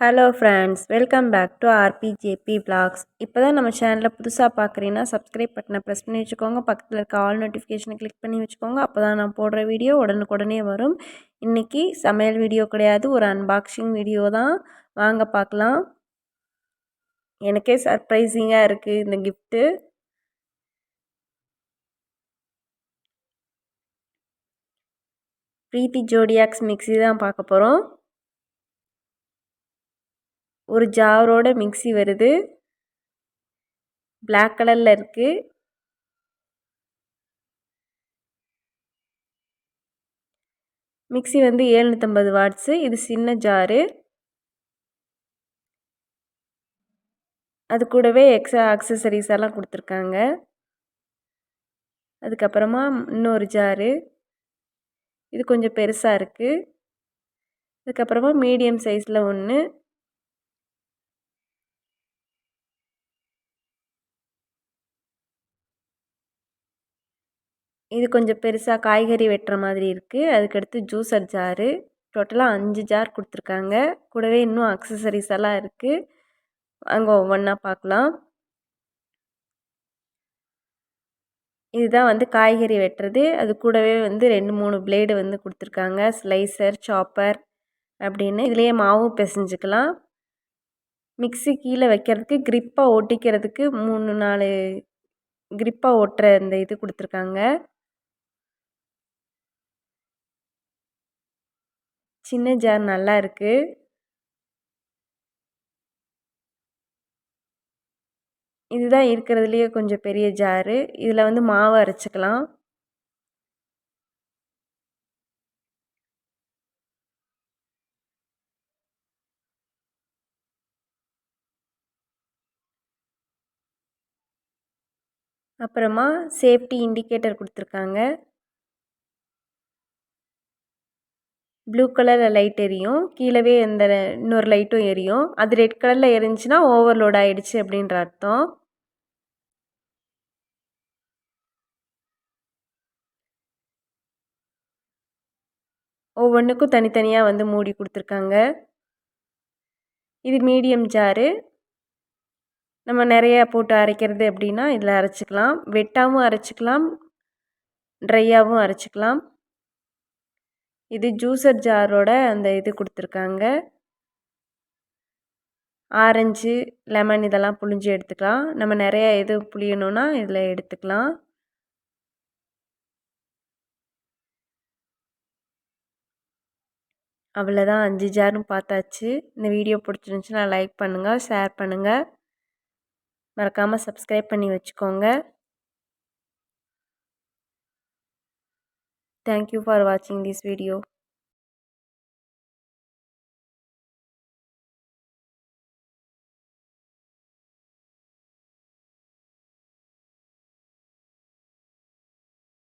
Hello friends, welcome back to RPJP vlogs. இப்போதான் நம்ம சேனலை புதுசாக பார்க்குறீங்கன்னா சப்ஸ்கிரைப் பட்டனை ப்ரெஸ் பண்ணி வச்சுக்கோங்க. பக்கத்தில் இருக்க ஆல் நோட்டிஃபிகேஷனை கிளிக் பண்ணி வச்சுக்கோங்க. அப்போ தான் நான் போடுற வீடியோ உடனுக்குடனே வரும். இன்றைக்கி சமையல் வீடியோ கிடையாது, ஒரு அன்பாக்சிங் வீடியோ தான். வாங்க பார்க்கலாம். எனக்கே சர்ப்ரைசிங்காக இருக்குது இந்த கிஃப்ட்டு. ப்ரீத்தி ஜோடியாக்ஸ் மிக்ஸி தான் பார்க்க போகிறோம். ஒரு ஜாரோட மிக்ஸி வருது, பிளாக் கலரில் இருக்குது. மிக்ஸி வந்து 750 வாட்ஸு. இது சின்ன ஜாரு. அது கூடவே எக்ஸ்ட்ரா ஆக்சசரிஸ் எல்லாம் கொடுத்துருக்காங்க. அதுக்கப்புறமா இன்னொரு ஜாரு, இது கொஞ்சம் பெருசாக இருக்குது. அதுக்கப்புறமா மீடியம் சைஸில் ஒன்று. இது கொஞ்சம் பெருசாக காய்கறி வெட்டுற மாதிரி இருக்குது. அதுக்கடுத்து ஜூஸர் ஜாரு. டோட்டலாக 5 ஜார் கொடுத்துருக்காங்க. கூடவே இன்னும் அக்சசரிஸ் எல்லாம் இருக்குது. அங்கே ஒவ்வொன்றா பார்க்கலாம். இதுதான் வந்து காய்கறி வெட்டுறது. அது கூடவே வந்து 2-3 பிளேடு வந்து கொடுத்துருக்காங்க. ஸ்லைசர், சாப்பர் அப்படின்னு. இதுலேயே மாவும் பிசைஞ்சிக்கலாம். மிக்ஸி கீழே வைக்கிறதுக்கு கிரிப்பாக ஒட்டிக்கிறதுக்கு 3-4 கிரிப்பாக ஒட்டுற இந்த இது கொடுத்துருக்காங்க. சின்ன ஜார் நல்லா இருக்குது. இதுதான் இருக்கிறதுலையே கொஞ்சம் பெரிய ஜாரு. இதில் வந்து மாவு அரைச்சிக்கலாம். அப்புறமா சேஃப்டி இண்டிகேட்டர் கொடுத்துருக்காங்க. ப்ளூ கலரில் லைட் எரியும். கீழவே இந்த இன்னொரு லைட்டும் எரியும். அது ரெட் கலரில் எரிஞ்சுன்னா ஓவர்லோட் ஆகிடுச்சு அப்படின்ற அர்த்தம். ஒவ்வொன்றுக்கும் தனித்தனியாக வந்து மூடி கொடுத்துருக்காங்க. இது மீடியம் ஜாரு. நம்ம நிறையா போட்டு அரைக்கிறது அப்படின்னா இதில் அரைச்சிக்கலாம். வெட்டாகவும் அரைச்சிக்கலாம், ட்ரையாகவும் அரைச்சிக்கலாம். இது ஜூஸர் ஜாரோட அந்த இது கொடுத்துருக்காங்க. ஆரஞ்சு, லெமன் இதெல்லாம் புழிஞ்சு எடுத்துக்கலாம். நம்ம நிறையா இது புளியணுன்னா இதில் எடுத்துக்கலாம். அவ்வளோதான், 5 ஜாரும் பார்த்தாச்சு. இந்த வீடியோ பிடிச்சிருந்துச்சுன்னா லைக் பண்ணுங்கள், ஷேர் பண்ணுங்கள். மறக்காமல் சப்ஸ்கிரைப் பண்ணி வச்சுக்கோங்க. Thank you for watching this video.